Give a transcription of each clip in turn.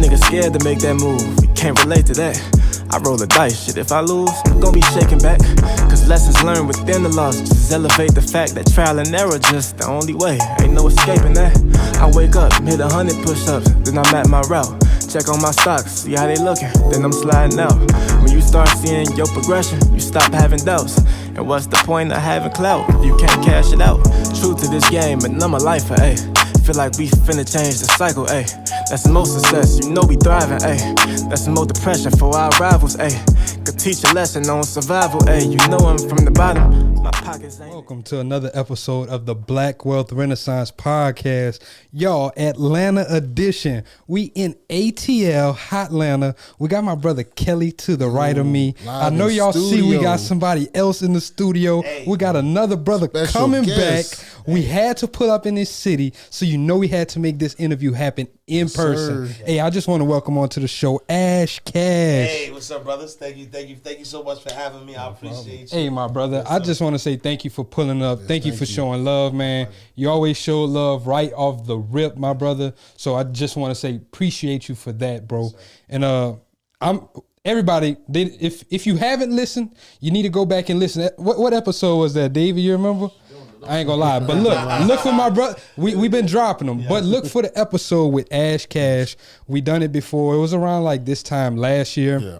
niggas scared to make that move. We can't relate to that. I roll the dice, shit, if I lose, I'm gon' be shaking back. Cause lessons learned within the loss just elevate the fact that trial and error just the only way. Ain't no escaping that. I wake up, hit 100 push-ups, then I'm at my route. Check on my stocks, see how they looking, then I'm sliding out. When you start seeing your progression, you stop having doubts. And what's the point of having clout if you can't cash it out? True to this game, but I'm a lifer, ayy. Feel like we finna change the cycle, ayy. That's the most success, you know we thriving, ayy. That's the most depression for our rivals, ayy. Could teach a lesson on survival, ayy. You know I'm from the bottom, my pockets ain't. Welcome to another episode of the Black Wealth Renaissance Podcast. Y'all, Atlanta edition. We in ATL, Hotlanta. We got my brother Kelly to the right of me. I know y'all see we got somebody else in the studio. Hey, we got another brother coming back. We had to pull up in this city, so you know we had to make this interview happen in person. Sir. Hey, I just want to welcome on to the show Ash Cash. Hey, what's up, brothers? Thank you so much for having me. I appreciate you. Hey, my brother, I just want to say thank you for pulling up. Thank you for showing love, man. You always show love right off the rip, my brother. So I just want to say appreciate you for that, bro. And everybody, if you haven't listened, you need to go back and listen. What episode was that, David? You remember? I ain't gonna lie, but look for my brother. We've been dropping them, but look for the episode with Ash Cash. We done it before. It was around like this time last year. Yeah.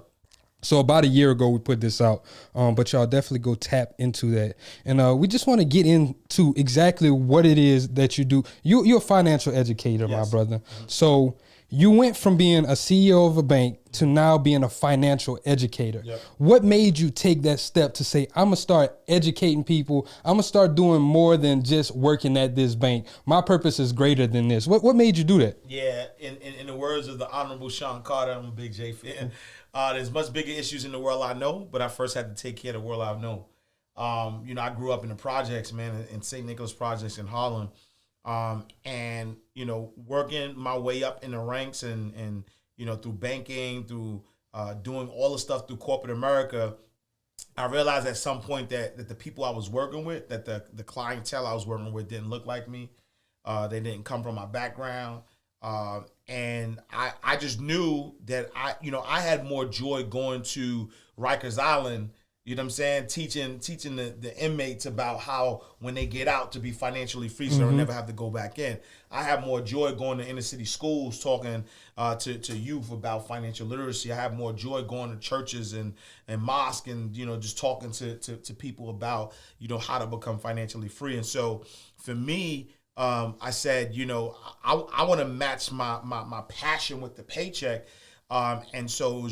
So about a year ago we put this out, but y'all definitely go tap into that. And we just want to get into exactly what it is that you do. You're a financial educator, yes, my brother. So you went from being a CEO of a bank to now being a financial educator. Yep. What made you take that step to say, I'm going to start educating people. I'm going to start doing more than just working at this bank. My purpose is greater than this. What made you do that? Yeah, in the words of the Honorable Sean Carter, I'm a big J fan. There's much bigger issues in the world I know, but I first had to take care of the world I know. I grew up in the projects, man, in St. Nicholas Projects in Harlem. And working my way up in the ranks and through banking, through doing all the stuff through corporate America, I realized at some point that the people I was working with, that the clientele I was working with didn't look like me. They didn't come from my background. And I just knew that I had more joy going to Rikers Island, you know what I'm saying, teaching the inmates about how when they get out to be financially free so they'll never have to go back in. I have more joy going to inner city schools talking to youth about financial literacy. I have more joy going to churches and mosques and just talking to people about how to become financially free. And so for me, I said, I want to match my passion with the paycheck. And so it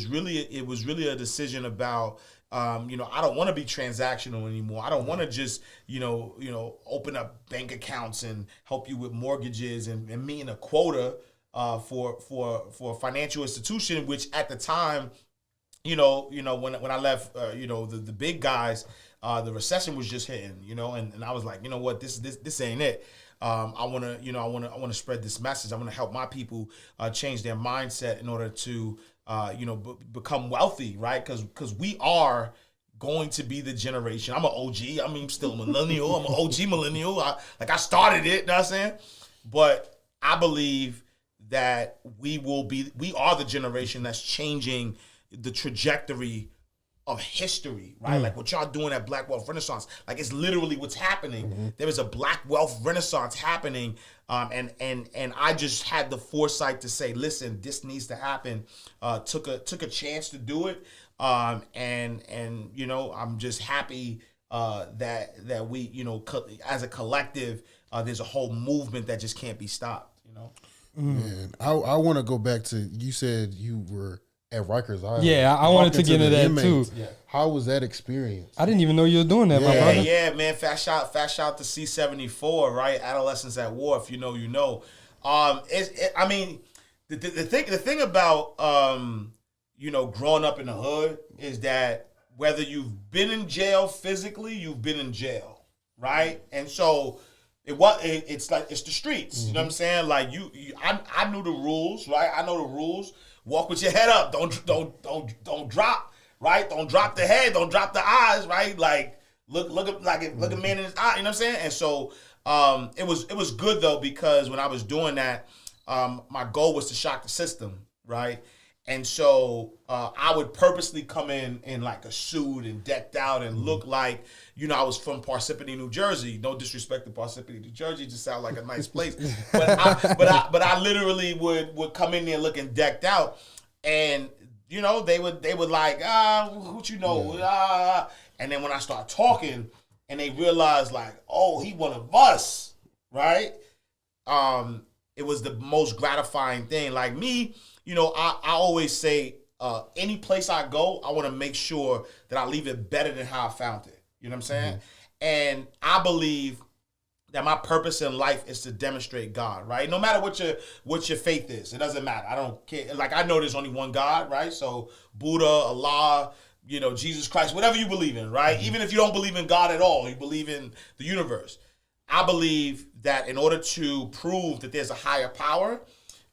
was really a decision about, I don't want to be transactional anymore. I don't want to just, open up bank accounts and help you with mortgages and meeting a quota for a financial institution, which at the time, when I left, the big guys, the recession was just hitting, and I was like, you know what, this ain't it. I want to spread this message. I want to help my people change their mindset in order to become wealthy, right? Because we are going to be the generation. I'm an OG. I mean, I'm still a millennial. I'm an OG millennial. I started it, you know what I'm saying? But I believe that we are the generation that's changing the trajectory of history, right? Like what y'all doing at Black Wealth Renaissance, like it's literally what's happening. There is a Black Wealth Renaissance happening, and I just had the foresight to say, listen, this needs to happen. Took a chance to do it, and I'm just happy that we, as a collective, there's a whole movement that just can't be stopped. Man, I want to go back to, you said you were at Rikers Island. Yeah, I wanted to get into that inmates, too. Yeah. How was that experience? I didn't even know you were doing that, my brother. Yeah, man. Fast shout to C-74, right? Adolescents at War. If you know, you know. The thing about growing up in the hood is that whether you've been in jail physically, you've been in jail, right? And so it's like it's the streets. You know what I'm saying? Like I knew the rules, right? I know the rules. Walk with your head up. Don't drop, right? Don't drop the head. Don't drop the eyes, right? Like look a man in his eye. You know what I'm saying? And so it was good though, because when I was doing that, my goal was to shock the system, right? And so I would purposely come in like a suit and decked out and look like, I was from Parsippany, New Jersey. No disrespect to Parsippany, New Jersey. Just sound like a nice place. But I literally would come in there looking decked out, and they would like, what you know, and then when I start talking, and they realize like, oh, he one of us, right? It was the most gratifying thing. Like me, I always say, any place I go, I want to make sure that I leave it better than how I found it. You know what I'm saying? Mm-hmm. And I believe that my purpose in life is to demonstrate God, right? No matter what your faith is, it doesn't matter. I don't care. Like, I know there's only one God, right? So Buddha, Allah, Jesus Christ, whatever you believe in, right? Mm-hmm. Even if you don't believe in God at all, you believe in the universe. I believe that in order to prove that there's a higher power,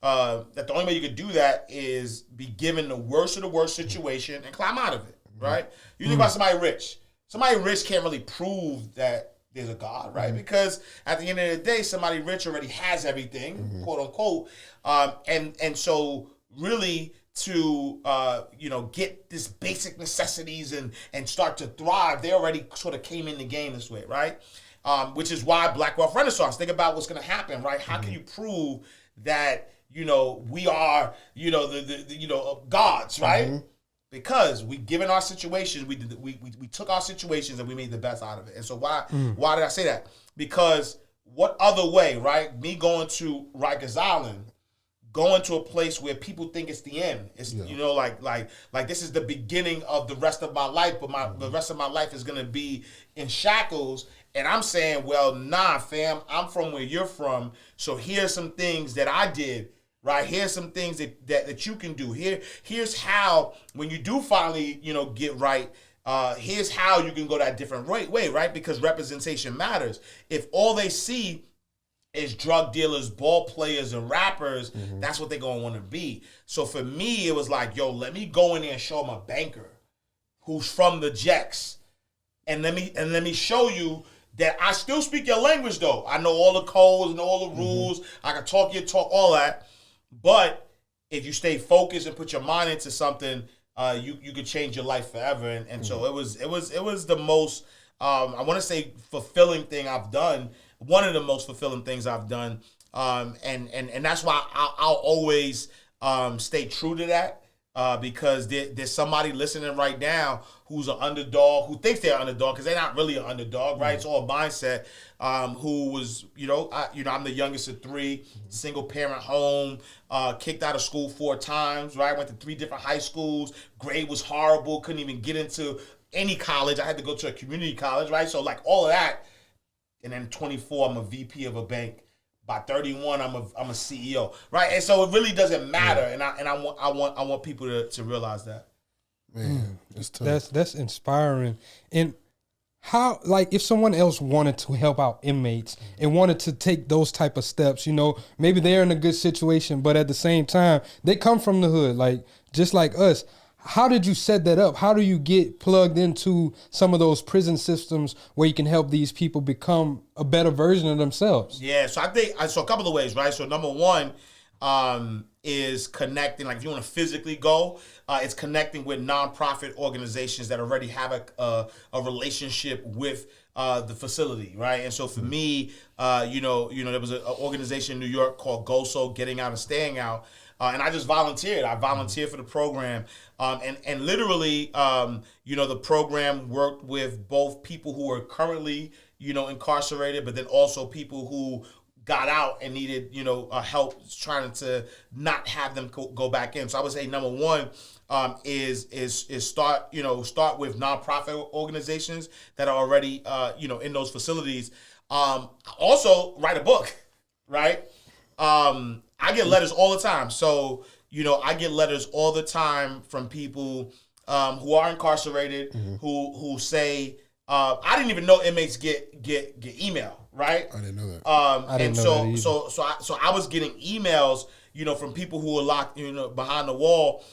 that the only way you could do that is be given the worst of the worst situation and climb out of it, right? You think about somebody rich. Somebody rich can't really prove that there's a God, right? Because at the end of the day, somebody rich already has everything, quote unquote. And so really to, get this basic necessities and start to thrive, they already sort of came in the game this way, right? Which is why Black Wealth Renaissance, think about what's going to happen, right? How can you prove that, we are, the gods, right? Mm-hmm. Because we given our situations, we took our situations and we made the best out of it. And so why did I say that? Because what other way, right? Me going to Rikers Island, going to a place where people think it's the end. It's like this is the beginning of the rest of my life, but the rest of my life is gonna be in shackles. And I'm saying, well, nah, fam, I'm from where you're from. So here's some things that I did. Right, here's some things that you can do. Here's how, when you do finally, get right, here's how you can go that different way, right? Because representation matters. If all they see is drug dealers, ball players, and rappers, that's what they're gonna want to be. So for me, it was like, yo, let me go in there and show them a banker who's from the Jacks, and let me show you that I still speak your language though. I know all the codes and all the rules. I can talk your talk, all that. But if you stay focused and put your mind into something, you could change your life forever. And so it was the most I want to say fulfilling thing I've done. One of the most fulfilling things I've done. And that's why I'll always stay true to that. Because there's somebody listening right now who's an underdog, who thinks they're an underdog because they're not really an underdog, right? It's all a mindset. Who was, I'm the youngest of three, single parent home, kicked out of school 4 times, right? Went to 3 different high schools. Grade was horrible. Couldn't even get into any college. I had to go to a community college, right? So like all of that. And then 24, I'm a VP of a bank. By 31, I'm a CEO, right? And so it really doesn't matter, and I want people to realize that. Man, that's tough. That's inspiring. And how, like, if someone else wanted to help out inmates and wanted to take those type of steps, maybe they're in a good situation, but at the same time, they come from the hood, like just like us. How did you set that up? How do you get plugged into some of those prison systems where you can help these people become a better version of themselves? Yeah, so I think a couple of ways, right? So number one is connecting. Like if you want to physically go, it's connecting with nonprofit organizations that already have a relationship with the facility, right? And so for me, there was an organization in New York called GOSO, Getting Out and Staying Out. And I just volunteered. I volunteered for the program. And literally, the program worked with both people who are currently, incarcerated, but then also people who got out and needed, help trying to not have them go back in. So I would say number one is start with nonprofit organizations that are already, in those facilities. Also write a book, right? I get letters all the time. So, I get letters all the time from people who are incarcerated, who say, I didn't even know inmates get email, right? I didn't know that. So I was getting emails, from people who were locked, behind the wall,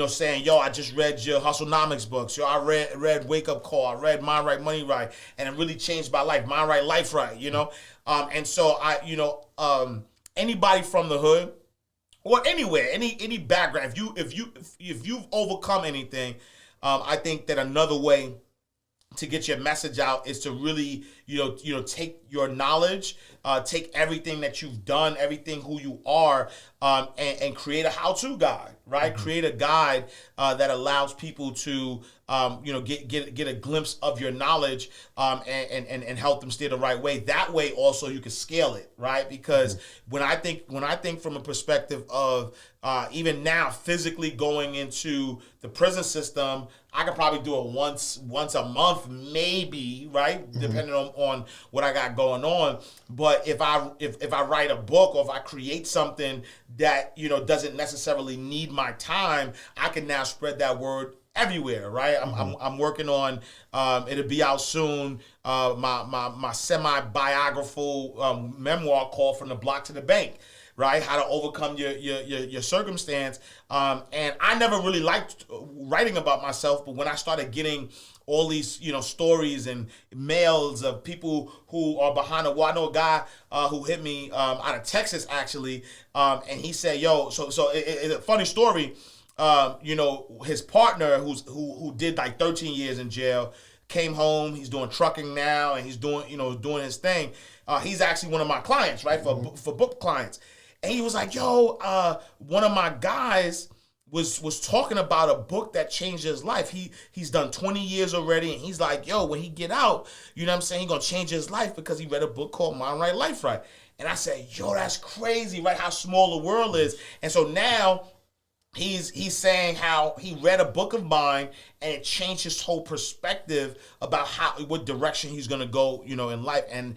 saying, yo, I just read your Hustlenomics books. Yo, I read Wake Up Call. I read Mind Right, Money Right. And it really changed my life. Mind Right, Life Right, And so anybody from the hood or anywhere, any background, if you've overcome anything, I think that another way to get your message out is to really, take your knowledge, take everything that you've done, everything who you are, and create a how-to guide, right? Mm-hmm. Create a guide that allows people to, get a glimpse of your knowledge, and help them steer the right way. That way, also you can scale it, right? Because when I think from a perspective of even now physically going into the prison system, I could probably do it once a month, maybe, right? Depending on what I got going on. But if I write a book or if I create something that doesn't necessarily need my time, I can now spread that word everywhere, right? I'm working on it'll be out soon. My semi-biographical memoir called From the Block to the Bank. Right, how to overcome your circumstance, and I never really liked writing about myself. But when I started getting all these stories and mails of people who are behind the wall, I know a guy who hit me out of Texas actually, and he said, "Yo, so it's a funny story. His partner who did like 13 years in jail came home. He's doing trucking now, and he's doing his thing. He's actually one of my clients, right, for book clients." And he was like, yo, one of my guys was talking about a book that changed his life. He's done 20 years already, and he's like, yo, when he get out, you know what I'm saying, he's going to change his life because he read a book called Mind Right, Life Right. And I said, yo, that's crazy, right, how small the world is. And so now he's saying how he read a book of mine and it changed his whole perspective about what direction he's gonna go, in life. And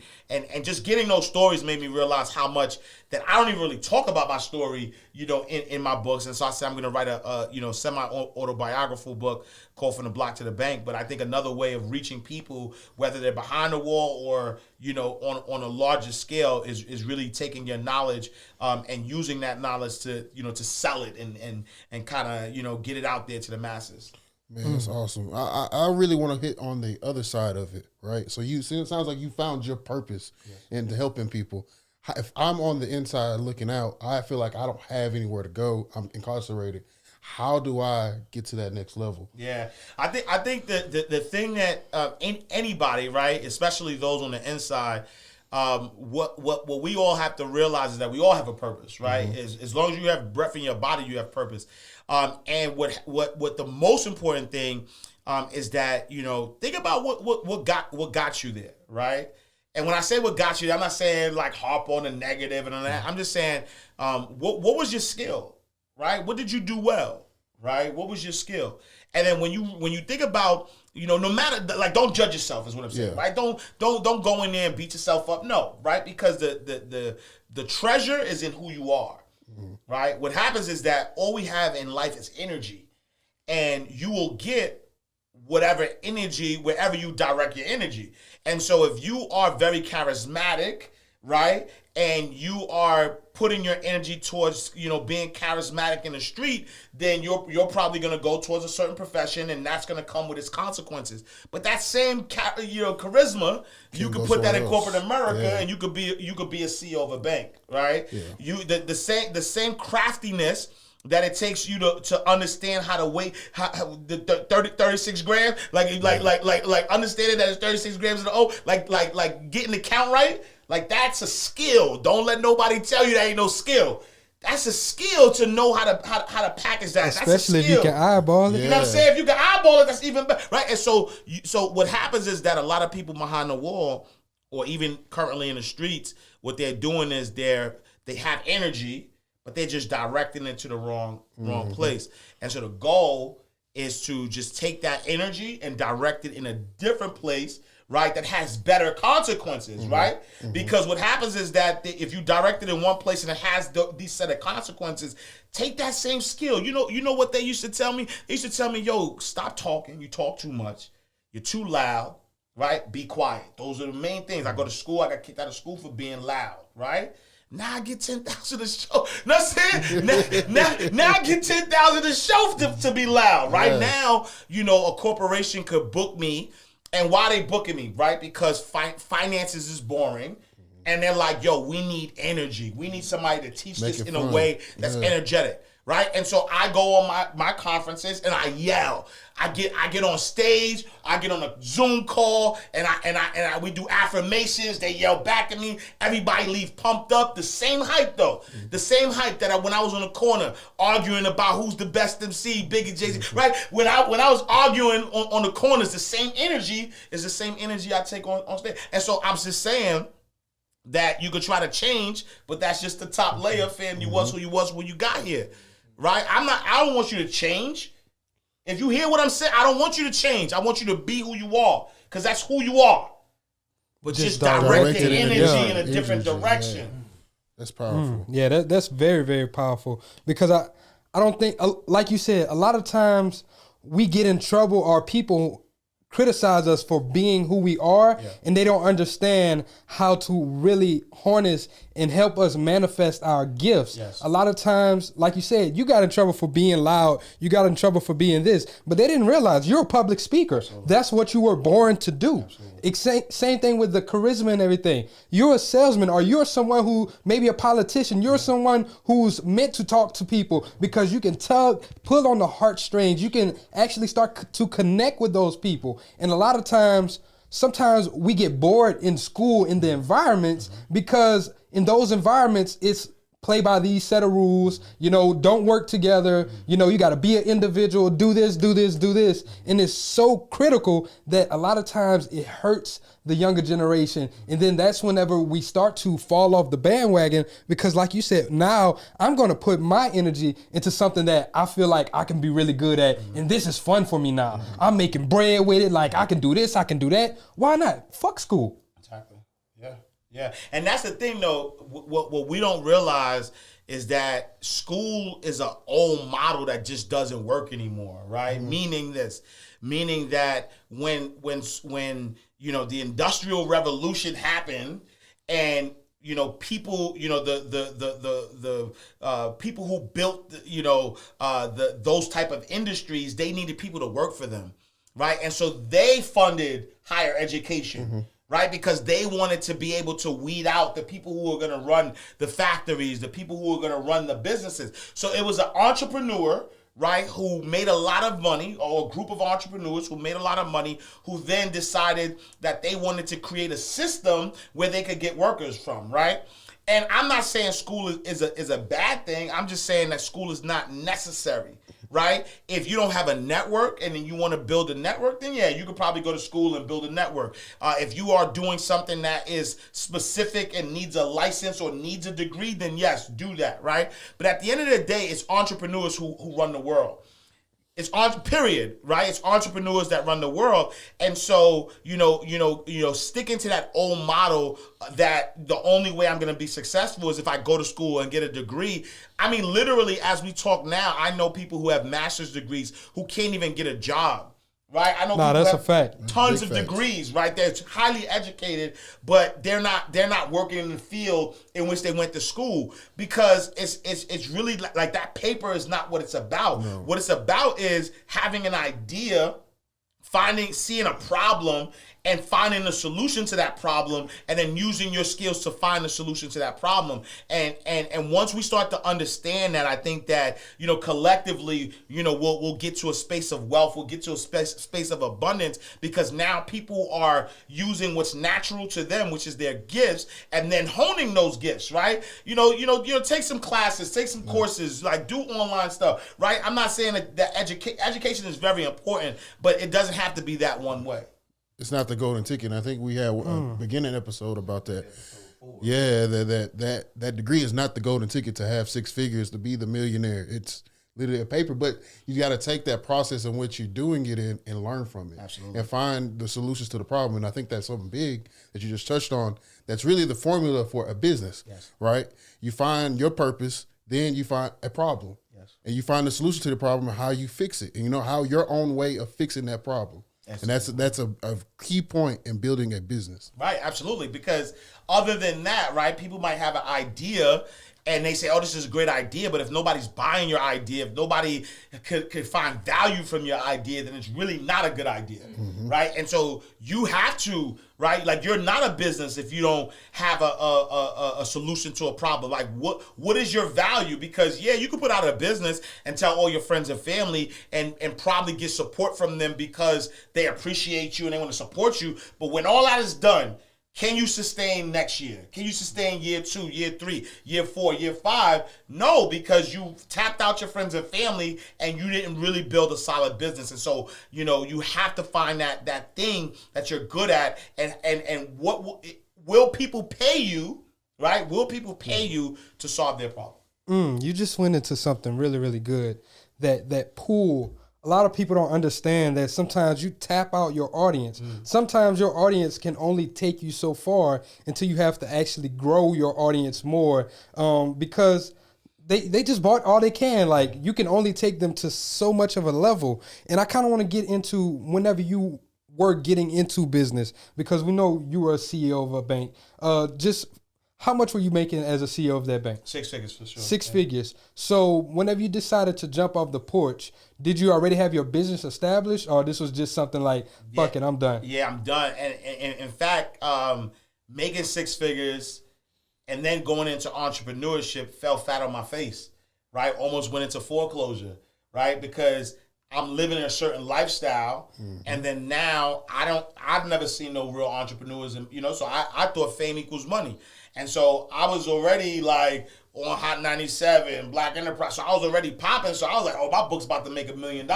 just getting those stories made me realize how much that I don't even really talk about my story, in my books. And so I said I'm gonna write a semi-autobiographical book called From the Block to the Bank. But I think another way of reaching people, whether they're behind the wall or on a larger scale, is really taking your knowledge and using that knowledge to sell it and kind of get it out there to the masses. Man, that's awesome. I really want to hit on the other side of it, right? So it sounds like you found your purpose into helping people. If I'm on the inside looking out, I feel like I don't have anywhere to go. I'm incarcerated. How do I get to that next level? Yeah, I think the thing that anybody, right, especially those on the inside, what we all have to realize is that we all have a purpose, right? As long as you have breath in your body, you have purpose. And what the most important thing is that think about what got you there, right? And when I say what got you there, I'm not saying like harp on the negative and all that. I'm just saying what was your skill, right? What did you do well, right? What was your skill? And then when you think about no matter like don't judge yourself is what I'm saying, right? Don't go in there and beat yourself up, no, right? Because the treasure is in who you are. Right? What happens is that all we have in life is energy, and you will get whatever energy wherever you direct your energy. And so if you are very charismatic, right, and you are putting your energy towards being charismatic in the street, then you're probably going to go towards a certain profession, and that's going to come with its consequences. But that same charisma, you could put that in corporate America, and you could be a CEO of a bank, right? Yeah. The same craftiness that it takes you to understand how to weigh the 36 grams, like understanding that it's 36 grams of the O, like getting the count right. Like, that's a skill. Don't let nobody tell you that ain't no skill. That's a skill to know how to package that. Especially if you can eyeball it. You know what I'm saying? If you can eyeball it, that's even better, right? And so what happens is that a lot of people behind the wall, or even currently in the streets, what they're doing is they have energy, but they're just directing it to the wrong place. And so the goal is to just take that energy and direct it in a different place, right, that has better consequences, right? Because what happens is that if you direct it in one place and it has these set of consequences, take that same skill. You know what they used to tell me? They used to tell me, yo, stop talking. You talk too much. You're too loud, right? Be quiet. Those are the main things. I go to school. I got kicked out of school for being loud, right? Now I get 10,000 a show. Know what I'm saying? Now I get 10,000 a show to be loud, right? Yeah. Now, a corporation could book me. And why they booking me, right? Because finances is boring. And they're like, yo, we need energy. We need somebody to teach Make this it in fun. a way that's energetic. Right? And so I go on my conferences and I yell. I get on stage, I get on a Zoom call, and we do affirmations. They yell back at me. Everybody leaves pumped up. The same hype though. The same hype that when I was on the corner arguing about who's the best MC, Biggie, Jay-Z, right? When I was arguing on the corners, the same energy is the same energy I take on stage. And so I'm just saying that you could try to change, but that's just the top layer, fam. You was who you was when you got here. Right? I don't want you to change. If you hear what I'm saying, I don't want you to change. I want you to be who you are, because that's who you are. But just direct the energy in a different direction. Yeah. That's powerful. Yeah, that's very, very powerful. Because I don't think, like you said, a lot of times we get in trouble or people criticize us for being who we are, and they don't understand how to really harness and help us manifest our gifts. Yes. A lot of times, like you said, you got in trouble for being loud, you got in trouble for being this, but they didn't realize you're a public speaker. Absolutely. That's what you were born to do. Same thing with the charisma and everything. You're a salesman, or you're someone who maybe a politician. You're someone who's meant to talk to people because you can pull on the heartstrings. You can actually start to connect with those people. And a lot of times, sometimes we get bored in school in the environments because in those environments, it's play by these set of rules, don't work together. You got to be an individual, do this. And it's so critical that a lot of times it hurts the younger generation. And then that's whenever we start to fall off the bandwagon, because like you said, now I'm going to put my energy into something that I feel like I can be really good at. And this is fun for me now. I'm making bread with it. Like I can do this, I can do that. Why not? Fuck school. Exactly. Yeah. And that's the thing though, what we don't realize is that school is an old model that just doesn't work anymore, right? Meaning that when the Industrial Revolution happened, and people, the people who built those type of industries, they needed people to work for them, right? And so they funded higher education. Right? Because they wanted to be able to weed out the people who were going to run the factories, the people who were going to run the businesses. So it was an entrepreneur, right, who made a lot of money, or a group of entrepreneurs who made a lot of money, who then decided that they wanted to create a system where they could get workers from, right? And I'm not saying school is a bad thing. I'm just saying that school is not necessary, right? If you don't have a network and then you want to build a network, then yeah, you could probably go to school and build a network. If you are doing something that is specific and needs a license or needs a degree, then yes, do that, right? But at the end of the day, it's entrepreneurs who run the world. It's period, right? It's entrepreneurs that run the world. And so, sticking to that old model that the only way I'm going to be successful is if I go to school and get a degree. I mean, literally, as we talk now, I know people who have master's degrees who can't even get a job. Right, I know people that's have a fact. Tons of degrees, right? They're highly educated, but they're not working in the field in which they went to school, because it's really like that paper is not what it's about. No. What it's about is having an idea, seeing a problem, and finding a solution to that problem, and then using your skills to find a solution to that problem. And once we start to understand that, I think that, collectively, we'll get to a space of wealth, we'll get to a space of abundance, because now people are using what's natural to them, which is their gifts, and then honing those gifts, right? Take some classes, take some courses, like do online stuff, right? I'm not saying that education is very important, but it doesn't have to be that one way. It's not the golden ticket. And I think we had a beginning episode about that. Yeah, that degree is not the golden ticket to have six figures, to be the millionaire. It's literally a paper, but you got to take that process in which you're doing it in and learn from it. Absolutely. And find the solutions to the problem. And I think that's something big that you just touched on. That's really the formula for a business, right? You find your purpose, then you find a problem. Yes. And you find the solution to the problem and how you fix it. And how your own way of fixing that problem. Absolutely. And that's a key point in building a business. Right, absolutely. Because other than that, right, people might have an idea and they say, oh, this is a great idea, but if nobody's buying your idea, if nobody could find value from your idea, then it's really not a good idea, right? And so you have to, right? Like, you're not a business if you don't have a solution to a problem. Like, what is your value? Because, yeah, you can put out a business and tell all your friends and family and probably get support from them because they appreciate you and they want to support you. But when all that is done, can you sustain next year? Can you sustain year 2, year 3, year 4, year 5? No, because you tapped out your friends and family and you didn't really build a solid business. And so, you have to find that thing that you're good at, and what will people pay you, right? Will people pay you to solve their problem? You just went into something really, really good. That pool. A lot of people don't understand that sometimes you tap out your audience. Sometimes your audience can only take you so far until you have to actually grow your audience more, because they just bought all they can. Like, you can only take them to so much of a level. And I kind of want to get into whenever you were getting into business, because we know you were a CEO of a bank. Just how much were you making as a CEO of that bank? 6 figures for sure. Six figures. So whenever you decided to jump off the porch, did you already have your business established, or this was just something like, fuck it, I'm done? Yeah, I'm done. And in fact, making 6 figures and then going into entrepreneurship fell flat on my face, right? Almost went into foreclosure, right? Because I'm living in a certain lifestyle, and then now I've never seen no real entrepreneurs, and so I thought fame equals money. And so I was already like on Hot 97, Black Enterprise. So I was already popping. So I was like, oh, my book's about to make $1 million.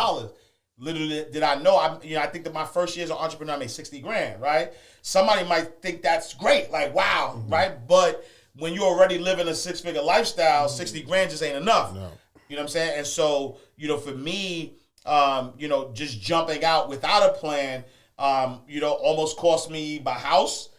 Literally, did I know? I think that my first year as an entrepreneur, I made $60,000, right? Somebody might think that's great, like, wow, right? But when you're already living a 6-figure lifestyle, $60,000 just ain't enough. No. You know what I'm saying? And so, for me, just jumping out without a plan, almost cost me my house.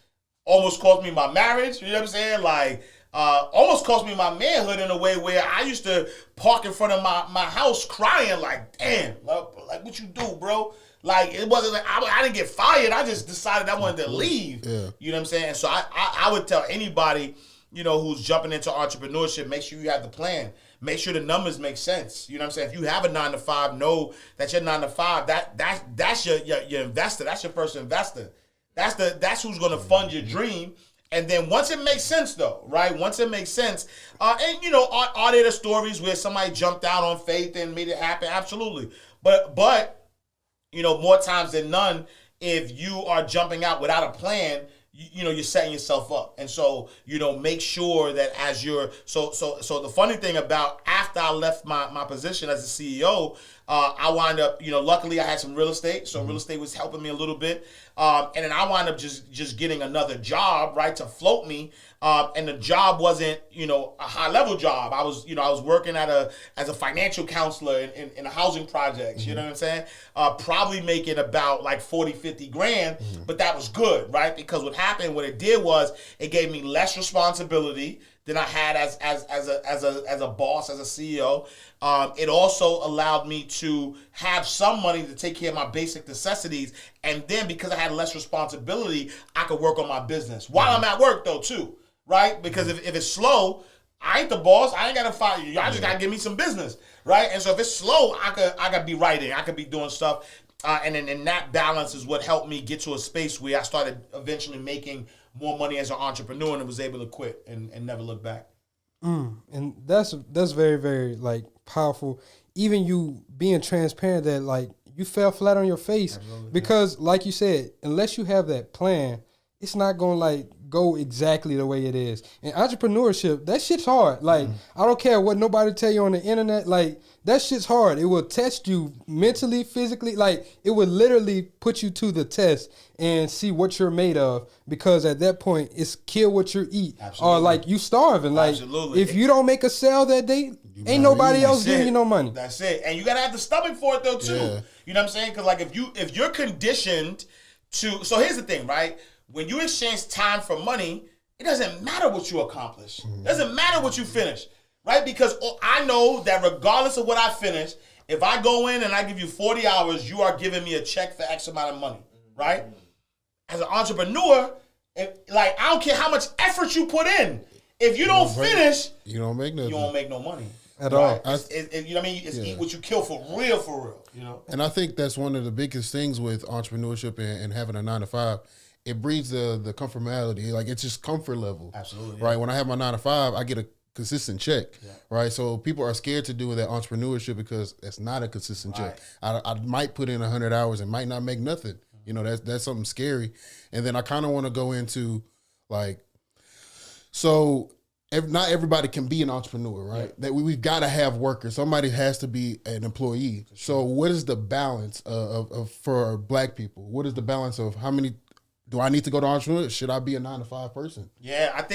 Almost cost me my marriage, you know what I'm saying? Like, almost cost me my manhood in a way where I used to park in front of my house crying like, damn, like what you do, bro? Like, it wasn't like, I didn't get fired. I just decided I wanted to leave. Yeah. You know what I'm saying? And so I would tell anybody, who's jumping into entrepreneurship, make sure you have the plan. Make sure the numbers make sense. You know what I'm saying? If you have a 9-to-5, know that your 9-to-5, that's your investor. That's your first investor. That's who's going to fund your dream. And then once it makes sense, though, right? Once it makes sense, are there the stories where somebody jumped out on faith and made it happen? Absolutely. But more times than none, if you are jumping out without a plan, you're setting yourself up. And so, make sure that as you're, so the funny thing about after I left my position as a CEO, I wound up, luckily I had some real estate. So real estate was helping me a little bit. And then I wound up just getting another job, right, to float me. And the job wasn't, a high level job. I was working as a financial counselor in a housing projects, you know what I'm saying? Probably making about like 40, 50 grand, but that was good, right? Because what it did was it gave me less responsibility than I had as a boss, as a CEO. It also allowed me to have some money to take care of my basic necessities. And then because I had less responsibility, I could work on my business while I'm at work though too, right? Because if it's slow, I ain't the boss. I ain't got to fire you. Y'all just got to give me some business, right? And so if it's slow, I could be writing. I could be doing stuff. And then that balance is what helped me get to a space where I started eventually making more money as an entrepreneur and was able to quit and never look back. And that's very, very like powerful. Even you being transparent that like you fell flat on your face. Absolutely. Because like you said, unless you have that plan, it's not going to like go exactly the way it is. And entrepreneurship, that shit's hard. Like, I don't care what nobody tell you on the internet. Like, that shit's hard. It will test you mentally, physically. Like, it will literally put you to the test and see what you're made of. Because at that point, it's kill what you eat. Absolutely. Or like you starving. Like, absolutely. If you don't make a sale that day, ain't nobody else giving you no money. That's it. And you gotta have the stomach for it though too. Yeah. You know what I'm saying? Because like if you're conditioned to, so here's the thing, right? When you exchange time for money, it doesn't matter what you accomplish. It doesn't matter what you finish, right? Because I know that regardless of what I finish, if I go in and I give you 40 hours, you are giving me a check for X amount of money, right? As an entrepreneur, I don't care how much effort you put in. If you don't finish, you don't make nothing. You don't make no money at all. You know what I mean? It's eat what you kill for real. You know. And I think that's one of the biggest things with entrepreneurship and having a 9 to 5. It breeds the comfortability. Like, it's just comfort level. Absolutely. Right. When I have my 9 to 5, I get a consistent check. Yeah. Right. So people are scared to do that entrepreneurship because it's not a consistent check. I might put in 100 hours and might not make nothing. You know, that's something scary. And then I kind of want to go into like, so not everybody can be an entrepreneur, right? Yeah. That we've got to have workers. Somebody has to be an employee. Sure. So what is the balance of for Black people? What is the balance of how many do I need to go to entrepreneur? Should I be a 9 to 5 person? Yeah,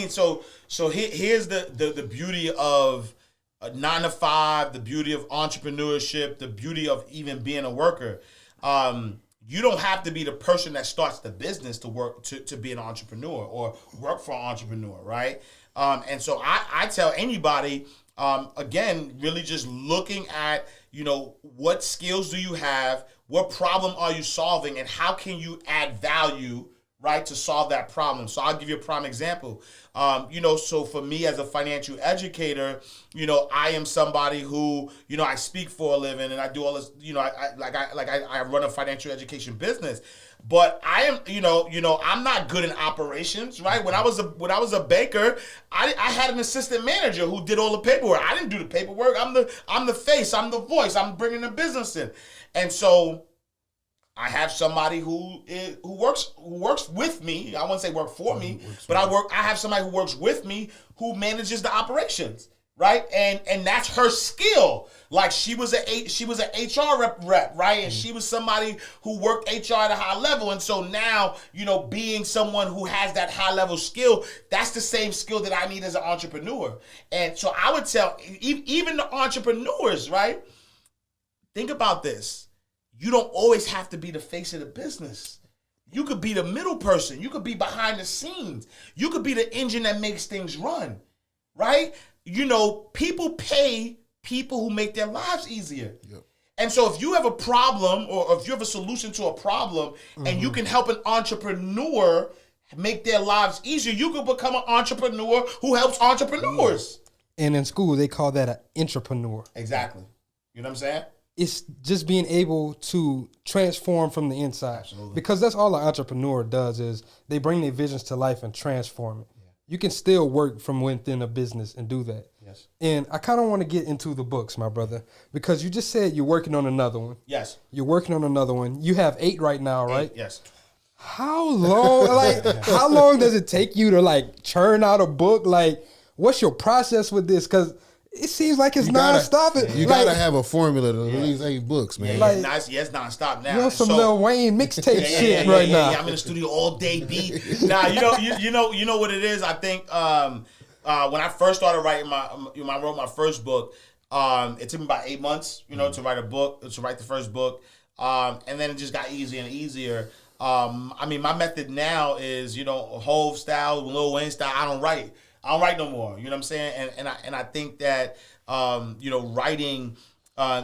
so here's the beauty of a 9 to 5, the beauty of entrepreneurship, the beauty of even being a worker. You don't have to be the person that starts the business to work to be an entrepreneur or work for an entrepreneur, right? And so I tell anybody, again, really just looking at, you know, what skills do you have, what problem are you solving, and how can you add value, right, to solve that problem. So I'll give you a prime example. You know, so for me as a financial educator, you know, I am somebody who, you know, I speak for a living and I do all this, you know, I run a financial education business. But I am, you know, I'm not good in operations, right? When I was a baker, I had an assistant manager who did all the paperwork. I didn't do the paperwork. I'm the face. I'm the voice. I'm bringing the business in, and so I have somebody who works with me. I wouldn't say work for me, but I have somebody who works with me who manages the operations. Right, and that's her skill. Like she was an HR rep, right, and she was somebody who worked HR at a high level, and so now, you know, being someone who has that high level skill, that's the same skill that I need as an entrepreneur. And so I would tell even the entrepreneurs, right, think about this. You don't always have to be the face of the business. You could be the middle person. You could be behind the scenes. You could be the engine that makes things run, right? You know, people pay people who make their lives easier. Yep. And so if you have a problem or if you have a solution to a problem and you can help an entrepreneur make their lives easier, you can become an entrepreneur who helps entrepreneurs. And in school, they call that an entrepreneur. Exactly. You know what I'm saying? It's just being able to transform from the inside. Absolutely. Because that's all an entrepreneur does is they bring their visions to life and transform it. You can still work from within a business and do that. Yes. And I kind of want to get into the books, my brother, because you just said you're working on another one. Yes. You're working on another one. You have 8 right now, right? 8, yes. How long, how long does it take you to churn out a book? Like, what's your process with this? Because it seems like it's nonstop. You gotta have a formula to release 8 books, man. It's nonstop now. You know some Lil Wayne mixtape shit right now. I'm in the studio all day, B. Nah, you know what it is. I think when I first started writing I wrote my first book. It took me about 8 months, to write the first book, and then it just got easier and easier. I mean, my method now is Hove style, Lil Wayne style. I don't write no more. You know what I'm saying? And I think that writing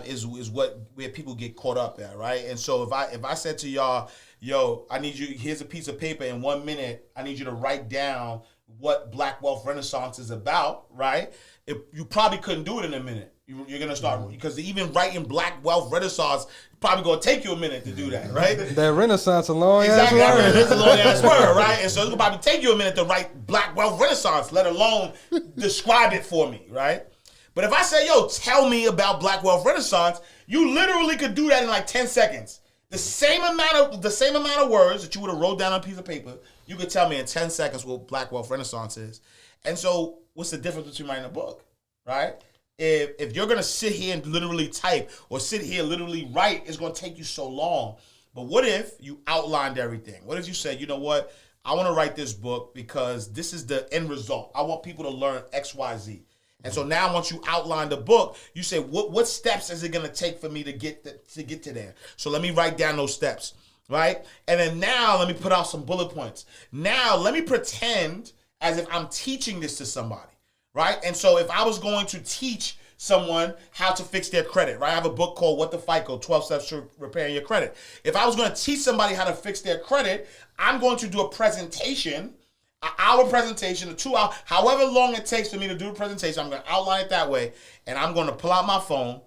is where people get caught up at, right? And so if I said to y'all, yo, I need you, here's a piece of paper, in 1 minute, I need you to write down what Black Wealth Renaissance is about, right? You probably couldn't do it in a minute. You're gonna start because even writing Black Wealth Renaissance probably gonna take you a minute to do that, right? That Renaissance a long ass word. It's a long ass word, right? And so it's gonna probably take you a minute to write Black Wealth Renaissance, let alone describe it for me, right? But if I say, yo, tell me about Black Wealth Renaissance, you literally could do that in like 10 seconds. The same amount of words that you would have wrote down on a piece of paper, you could tell me in 10 seconds what Black Wealth Renaissance is. And so what's the difference between writing a book, right? If you're going to sit here and literally type or sit here and literally write, it's going to take you so long. But what if you outlined everything? What if you said, you know what? I want to write this book because this is the end result. I want people to learn X, Y, Z. And so now once you outline the book, you say, what steps is it going to take for me to get to there? So let me write down those steps, right? And then now let me put out some bullet points. Now let me pretend as if I'm teaching this to somebody. Right? And so if I was going to teach someone how to fix their credit, right? I have a book called What the FICO, 12 Steps to Repairing Your Credit. If I was going to teach somebody how to fix their credit, I'm going to do a presentation an hour presentation, a 2 hour, however long it takes for me to do the presentation. I'm going to outline it that way, and I'm going to pull out my phone,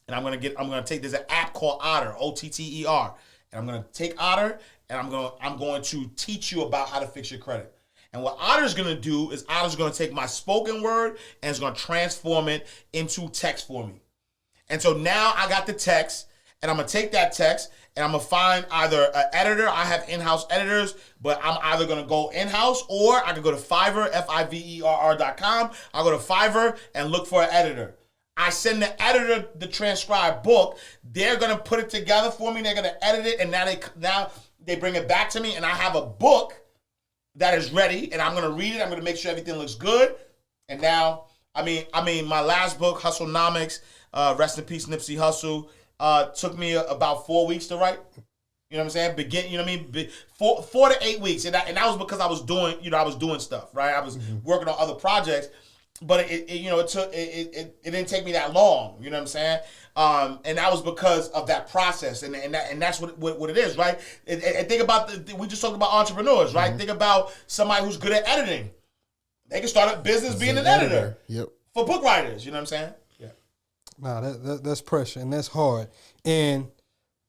and I'm going to take, there's an app called Otter, Otter, and I'm going to take Otter, and I'm going to teach you about how to fix your credit. And what Otter's going to do is Otter's going to take my spoken word and it's going to transform it into text for me. And so now I got the text, and I'm going to take that text, and I'm going to find either an editor. I have in-house editors, but I'm either going to go in-house, or I could go to Fiverr, Fiverr.com. I'll go to Fiverr and look for an editor. I send the editor the transcribed book. They're going to put it together for me. They're going to edit it, and now they bring it back to me, and I have a book that is ready, and I'm going to read it. I'm going to make sure everything looks good. And now, I mean, my last book, Hustlenomics, rest in peace, Nipsey Hussle, took me about 4 weeks to write. You know what I'm saying? 4 to 8 weeks, and that was because I was doing stuff, right? I was working on other projects, but it didn't take me that long. You know what I'm saying? And that was because of that process, and that's what it is, right? And think about we just talked about entrepreneurs, right? Think about somebody who's good at editing. They can start a business being an editor. Yep. For book writers. You know what I'm saying? Yeah. Nah, that's pressure, and that's hard. And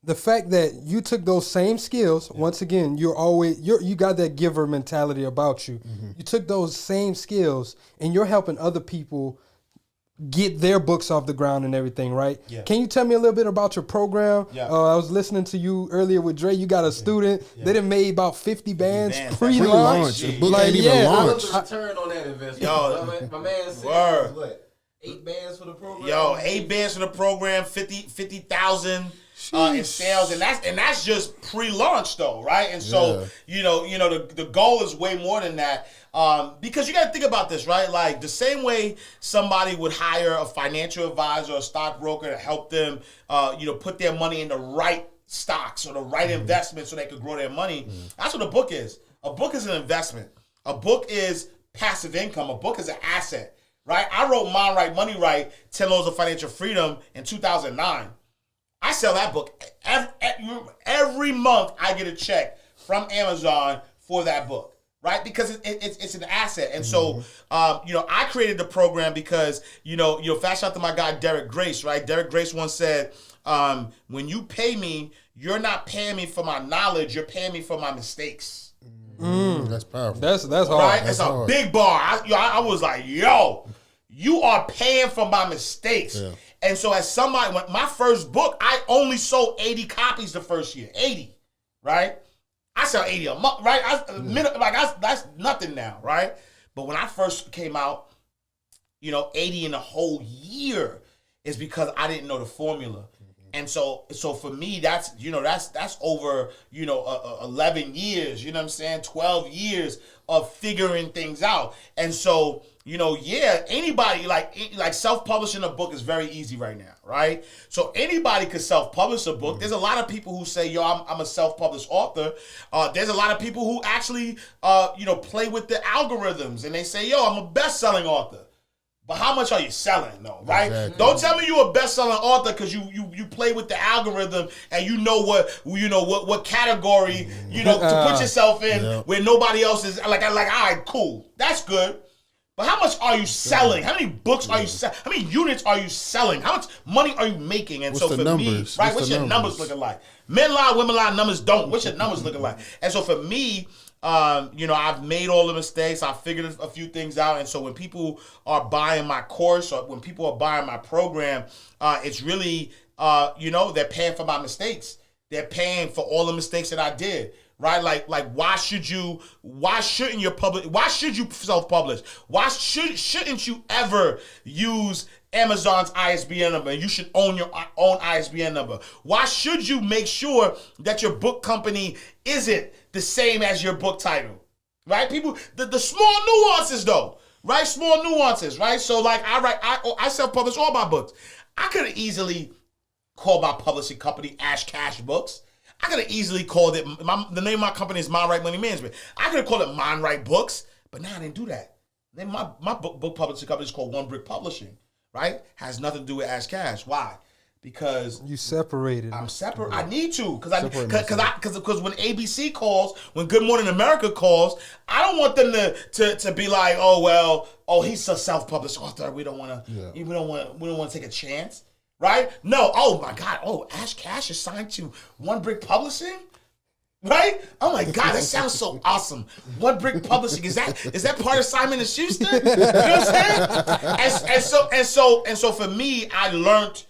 the fact that you took those same skills, once again, you got that giver mentality about you. You took those same skills, and you're helping other people get their books off the ground and everything, right? Yeah. Can you tell me a little bit about your program? Yeah. I was listening to you earlier with Dre. You got a student. Yeah. They done made about 50 bands pre-launch. Pre-launch. The book ain't even launched. What's the return on that investment? Yo, my man said, word. what, 8 bands for the program? Yo, 8 bands for the program, 50,000 in sales, and that's just pre-launch though, right? And so the goal is way more than that, because you got to think about this, right? Like the same way somebody would hire a financial advisor or a stockbroker to help them, put their money in the right stocks or the right investment so they could grow their money. That's what a book is. A book is an investment. A book is passive income. A book is an asset, right? I wrote Mind Right, Money Right, 10 Laws of Financial Freedom in 2009. I sell that book. Every month I get a check from Amazon for that book, right? Because it's an asset. And so, I created the program because, fast shout to my guy, Derek Grace, right? Derek Grace once said, when you pay me, you're not paying me for my knowledge, you're paying me for my mistakes. That's powerful. That's hard. Right? That's It's a hard. big bar. I was like, yo, you are paying for my mistakes. Yeah. And so as somebody, when my first book, I only sold 80 copies the first year. 80, right? I sell 80 a month, right? That's nothing now, right? But when I first came out, 80 in a whole year is because I didn't know the formula. And so for me, that's over, 11 years, 12 years of figuring things out. And so, anybody like self-publishing a book is very easy right now, right? So anybody could self-publish a book. There's a lot of people who say, yo, I'm a self-published author. There's a lot of people who actually, play with the algorithms and they say, yo, I'm a best-selling author. But how much are you selling, though, right? Exactly. Don't tell me you're a best-selling author because you play with the algorithm and you know what category to put yourself in where nobody else is. Like all right, cool, that's good. But how much are you selling? How many books are you selling? How many units are you selling? How much money are you making? And What's so the for numbers? me, right, What's what's the your numbers numbers looking like? Men lie, women lie, numbers don't. What's your numbers looking like? And so for me, I've made all the mistakes. I figured a few things out. And so when people are buying my course or when people are buying my program, it's really, they're paying for my mistakes. They're paying for all the mistakes that I did. Right? Like why shouldn't you self-publish? Why shouldn't you ever use Amazon's ISBN number? You should own your own ISBN number. Why should you make sure that your book company isn't the same as your book title? Right? People, the small nuances though, right? Small nuances, right? So like I self-publish all my books. I could have easily called my publishing company Ash Cash Books. I could have easily called it, the name of my company is Mind Right Money Management. I could have called it Mind Right Books, but now I didn't do that. Then my book publishing company is called One Brick Publishing, right? Has nothing to do with Ash Cash. Why? because You separated. I'm separate. I need to because Separate when ABC calls, when Good Morning America calls, I don't want them to be like, he's a self-published author. We don't want to take a chance, right? No. Oh my God. Oh, Ash Cash is signed to One Brick Publishing. Right? Oh my God, that sounds so awesome. One Brick Publishing, is that part of Simon & Schuster? You know what I'm saying? And so for me, I learned,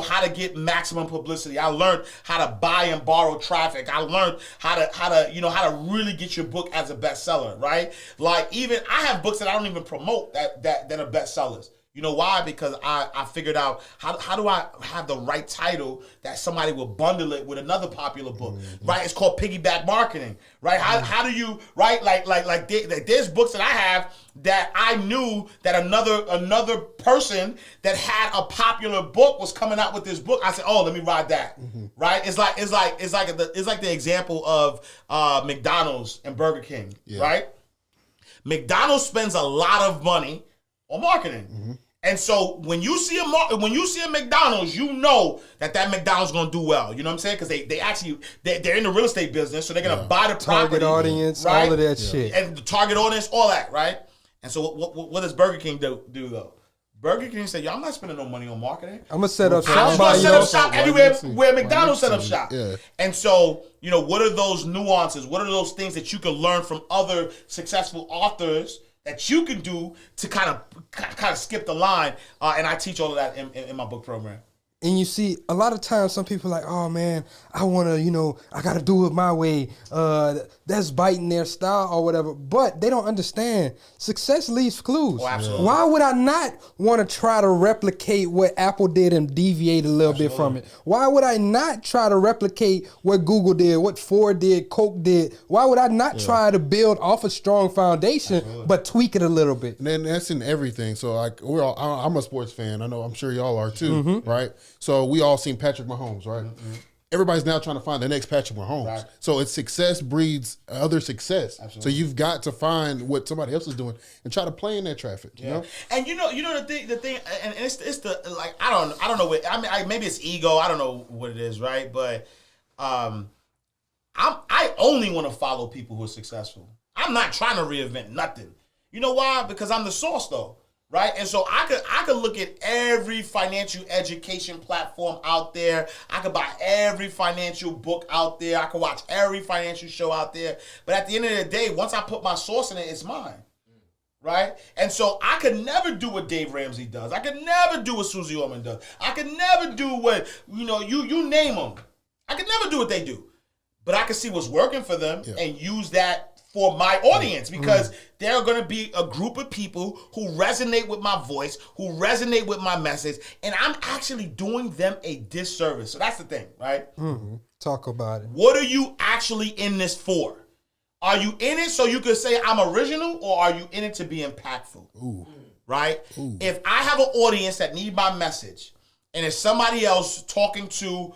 how to get maximum publicity. I learned how to buy and borrow traffic. I learned how to really get your book as a bestseller, right? Like even I have books that I don't even promote that are bestsellers. You know why? Because I figured out how do I have the right title that somebody will bundle it with another popular book, right? It's called piggyback marketing, right? How do you, right? Like there's books that I have that I knew that another person that had a popular book was coming out with this book. I said, oh, let me ride that, right? It's like the example of McDonald's and Burger King, right? McDonald's spends a lot of money on marketing. And so when you see a McDonald's, you know that McDonald's going to do well. You know what I'm saying? Because they're in the real estate business, so they're going to buy the property. Target audience, right? all of that shit. And the target audience, all that, right? And so what does Burger King do though? Burger King said, yo, I'm not spending no money on marketing. I'm going to set up shop. I'm going to set up shop everywhere where McDonald's set up shop. Yeah. And so, what are those nuances? What are those things that you can learn from other successful authors that you can do to kind of skip the line, and I teach all of that in my book program. And you see, a lot of times some people are like, oh man, I want to, I got to do it my way. That's biting their style or whatever. But they don't understand. Success leaves clues. Oh, absolutely. Why would I not want to try to replicate what Apple did and deviate a little bit from it? Why would I not try to replicate what Google did, what Ford did, Coke did? Why would I not try to build off a strong foundation, but tweak it a little bit? And then that's in everything. So like I'm a sports fan. I'm sure y'all are too, right? So we all seen Patrick Mahomes, right? Everybody's now trying to find the next Patrick Mahomes. Right. So it's success breeds other success. Absolutely. So you've got to find what somebody else is doing and try to play in that traffic. Yeah. You know? And you know the thing, and it's the like I don't know what maybe it's ego. I don't know what it is, right? But I only want to follow people who are successful. I'm not trying to reinvent nothing. You know why? Because I'm the source, though. Right? And so I could look at every financial education platform out there. I could buy every financial book out there. I could watch every financial show out there. But at the end of the day, once I put my source in it, it's mine. Right? And so I could never do what Dave Ramsey does. I could never do what Susie Orman does. I could never do what, you name them. I could never do what they do. But I can see what's working for them and use that for my audience, because there are going to be a group of people who resonate with my voice, who resonate with my message, and I'm actually doing them a disservice. So that's the thing, right? Mm-hmm. Talk about it. What are you actually in this for? Are you in it so you can say I'm original, or are you in it to be impactful? Ooh. Right? Ooh. If I have an audience that need my message, and it's somebody else talking to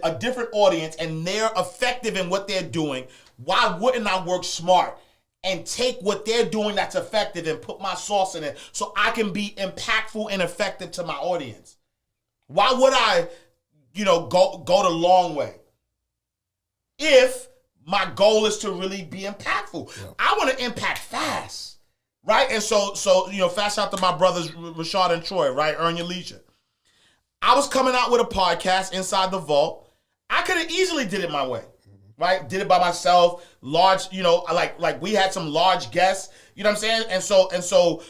a different audience and they're effective in what they're doing, why wouldn't I work smart and take what they're doing that's effective and put my sauce in it so I can be impactful and effective to my audience? Why would I, go the long way if my goal is to really be impactful? Yeah. I want to impact fast, right? And so fast out to my brothers Rashad and Troy, right? Earn Your Leisure. I was coming out with a podcast, Inside the Vault. I could have easily did it my way, right? Did it by myself, large, like we had some large guests, you know what I'm saying? And so,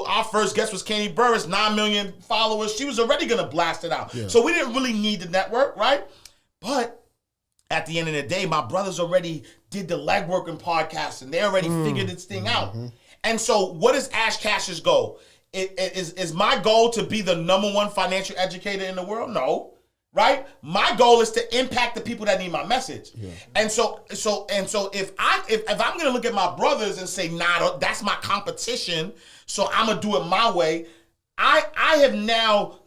our first guest was Candy Burris, 9 million followers. She was already going to blast it out. Yeah. So we didn't really need the network, right? But at the end of the day, my brothers already did the legwork in podcasts and they already figured this thing out. And so what is Ash Cash's goal? Is my goal to be the #1 financial educator in the world? No, right? My goal is to impact the people that need my message. Yeah. And so if I'm gonna look at my brothers and say, nah, that's my competition, so I'm gonna do it my way, I have now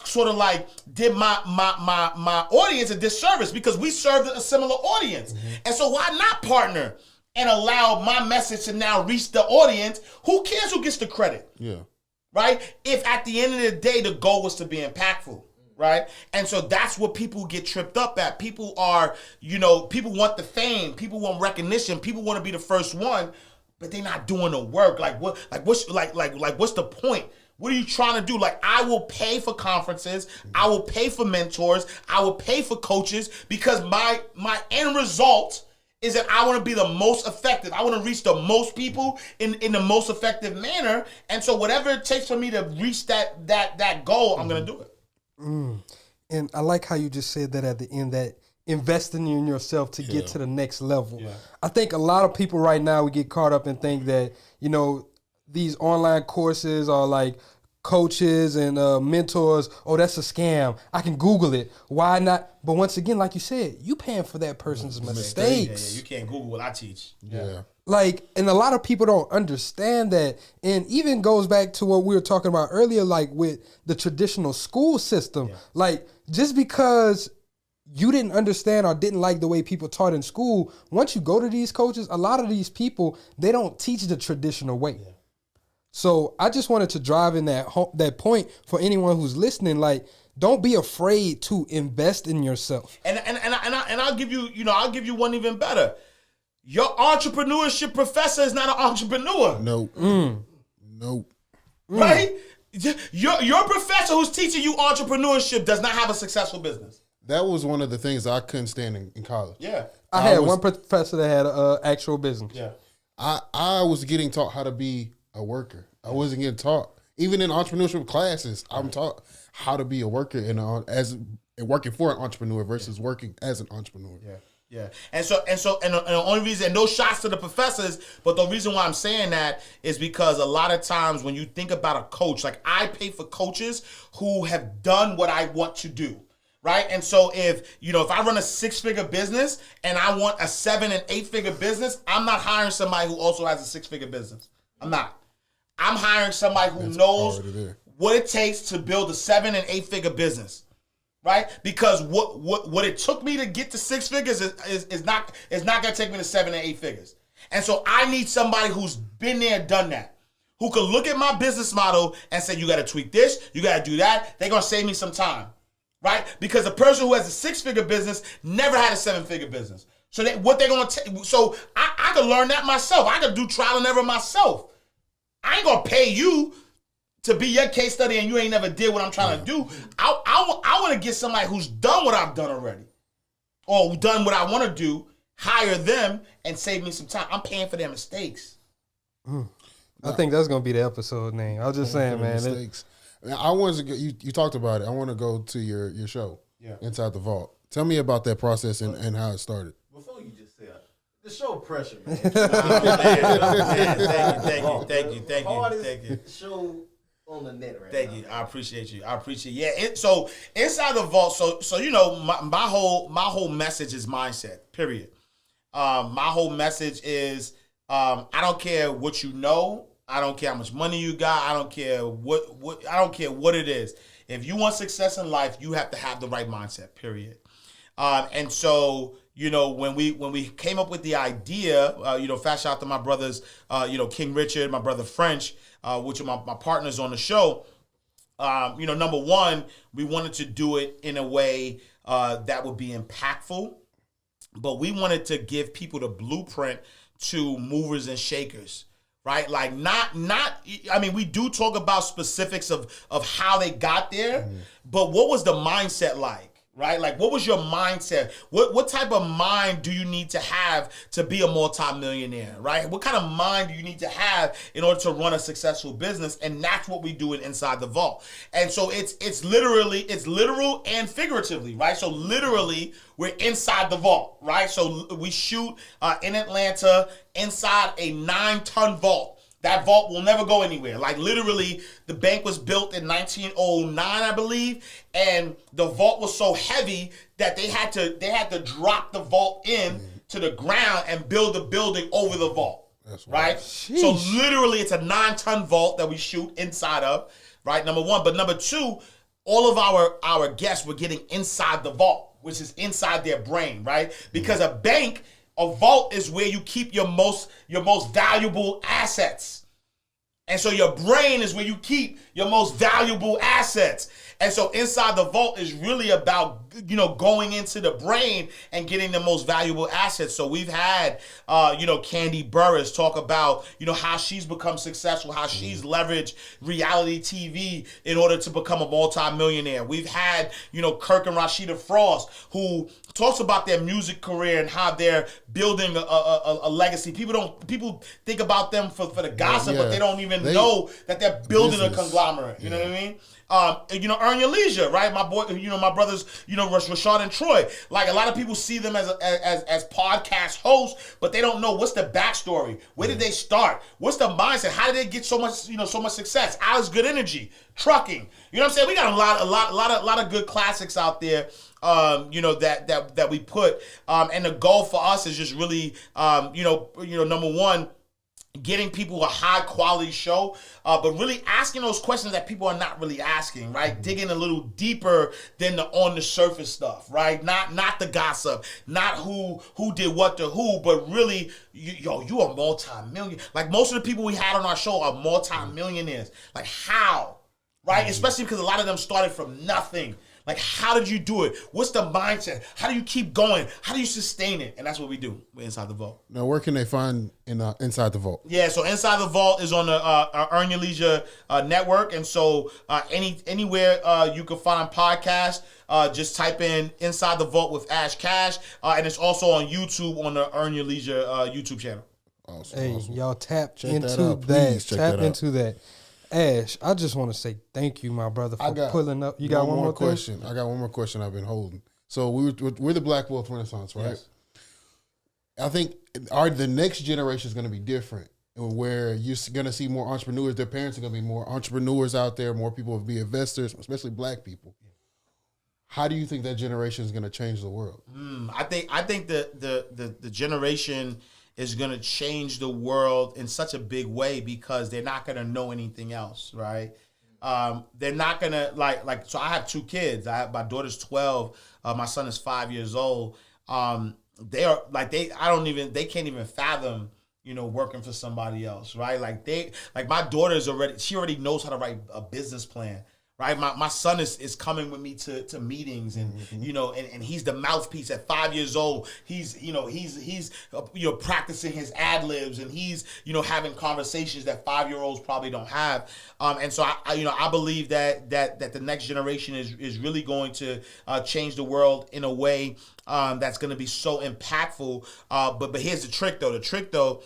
sort of like did my audience a disservice, because we served a similar audience. And so why not partner and allow my message to now reach the audience? Who cares who gets the credit? Yeah. Right? If at the end of the day, the goal was to be impactful. right? And so that's what people get tripped up at. People are, people want the fame, people want recognition, people want to be the first one, but they're not doing the work. What's the point? What are you trying to do? Like, I will pay for conferences, I will pay for mentors, I will pay for coaches, because my end result is that I want to be the most effective. I want to reach the most people in the most effective manner. And so whatever it takes for me to reach that goal, I'm going to do it. And I like how you just said that at the end, that investing in yourself to get to the next level. Yeah. I think a lot of people right now, we get caught up and think that, these online courses are like coaches and mentors. Oh, that's a scam. I can Google it. Why not? But once again, like you said, you paying for that person's mistakes. Yeah, you can't Google what I teach. Yeah. Like, and a lot of people don't understand that. And even goes back to what we were talking about earlier, like with the traditional school system. Yeah. Like, just because you didn't understand or didn't like the way people taught in school, once you go to these coaches, a lot of these people, they don't teach the traditional way. Yeah. So I just wanted to drive in that point for anyone who's listening. Like, don't be afraid to invest in yourself. And I'll give you, I'll give you one even better. Your entrepreneurship professor is not an entrepreneur. Nope. Nope. Right? Your professor who's teaching you entrepreneurship does not have a successful business. That was one of the things I couldn't stand in college. Yeah. I had one professor that had an actual business. Yeah. I was getting taught how to be a worker. I wasn't getting taught. Even in entrepreneurship classes, I'm taught how to be a worker and working for an entrepreneur versus working as an entrepreneur. Yeah. Yeah. And the only reason, and no shots to the professors, but the reason why I'm saying that is because a lot of times when you think about a coach, like, I pay for coaches who have done what I want to do. Right? And so if I run a 6-figure business and I want a 7 and 8-figure business, I'm not hiring somebody who also has a 6-figure business. I'm not. I'm hiring somebody who knows what it takes to build a 7 and 8-figure business. Right? Because what it took me to get to 6 figures is not going to take me to 7 and 8 figures. And so I need somebody who's been there and done that, who can look at my business model and say, you got to tweak this, you got to do that. They're going to save me some time. Right? Because the person who has a 6-figure business never had a 7-figure business. So what they're going to take, so I could learn that myself. I could do trial and error myself. I ain't going to pay you to be your case study and you ain't never did what I'm trying to do. I want to get somebody who's done what I've done already, or done what I want to do, hire them and save me some time. I'm paying for their mistakes. I think that's going to be the episode name. I was just saying, man. Mistakes. I wanted to go, you talked about it. I want to go to your show, Inside the Vault. Tell me about that process and how it started. Before you just said the show pressure, man. Thank you. Show on the net right Thank now. you. I appreciate you. Yeah. So Inside the Vault. So my whole message is mindset. Period. My whole message is I don't care what you know. I don't care how much money you got. I don't care I don't care what it is. If you want success in life, you have to have the right mindset. Period. And so, when we came up with the idea, fast shout out to my brothers, King Richard, my brother French, which are my partners on the show. Number one, we wanted to do it in a way that would be impactful, but we wanted to give people the blueprint to movers and shakers. Right? Like we do talk about specifics of how they got there, but what was the mindset like? Right? Like, what was your mindset? What type of mind do you need to have to be a multimillionaire? Right? What kind of mind do you need to have in order to run a successful business? And that's what we do in Inside the Vault. And so it's literal and figuratively, right? So literally, we're inside the vault, right? So we shoot in Atlanta inside a 9-ton vault. That vault will never go anywhere. Like, literally, the bank was built in 1909, I believe, and the vault was so heavy that they had to drop the vault in to the ground and build a building over the vault. That's right. So literally, it's a 9-ton vault that we shoot inside of. Right, number one. But number two, all of our guests were getting inside the vault, which is inside their brain, right? Because a vault is where you keep your most valuable assets. And so your brain is where you keep your most valuable assets. And so Inside the Vault is really about, you know, going into the brain and getting the most valuable assets. So we've had, you know, Candy Burris talk about, you know, how she's become successful, how she's leveraged reality TV in order to become a multi-millionaire. We've had, you know, Kirk and Rashida Frost, who talks about their music career and how they're building a legacy. People think about them for the gossip, but they don't even know that they're building a conglomerate. You know what I mean? You know, Earn Your Leisure, right? My boy, you know, my brothers, you know, Rashad and Troy. Like, a lot of people see them as podcast hosts, but they don't know what's the backstory. Where did they start? What's the mindset? How did they get so much success? Alice Good Energy, trucking. You know what I'm saying? We got a lot of good classics out there. You know, that we put. And the goal for us is just really, you know, number one, getting people a high quality show, but really asking those questions that people are not really asking, right? Digging a little deeper than the on the surface stuff, right? Not the gossip, not who did what to who, but really, you a multi-million. Like, most of the people we had on our show are multi-millionaires. Like, how? Right? Especially because a lot of them started from nothing. Like, how did you do it? What's the mindset? How do you keep going? How do you sustain it? And that's what we do. We're Inside the Vault. Now, where can they find Inside the Vault? Yeah, so Inside the Vault is on the Earn Your Leisure network. And so anywhere you can find podcasts, just type in Inside the Vault with Ash Cash. And it's also on YouTube on the Earn Your Leisure YouTube channel. Awesome, Hey, awesome. y'all tap Check into that out. that. Please check Tap that out. into that. Ash, I just want to say thank you, my brother, for pulling up. You got one more question? I got one more question I've been holding. So we're the Black Wealth Renaissance, right? Yes. I think the next generation is going to be different, where you're going to see more entrepreneurs. Their parents are going to be more entrepreneurs out there. More people will be investors, especially Black people. How do you think that generation is going to change the world? I think the generation is going to change the world in such a big way because they're not going to know anything else, right? They're not going to, like, so I have two kids. My daughter's 12. My son is 5 years old. They are, like, they can't even fathom, you know, working for somebody else, right? Like my daughter she already knows how to write a business plan. Right, my son is coming with me to meetings, and you know, and he's the mouthpiece at 5 years old. He's practicing his ad libs, and he's, you know, having conversations that 5-year-olds probably don't have. And so I believe that the next generation is really going to change the world in a way that's going to be so impactful. But here's the trick though. The trick though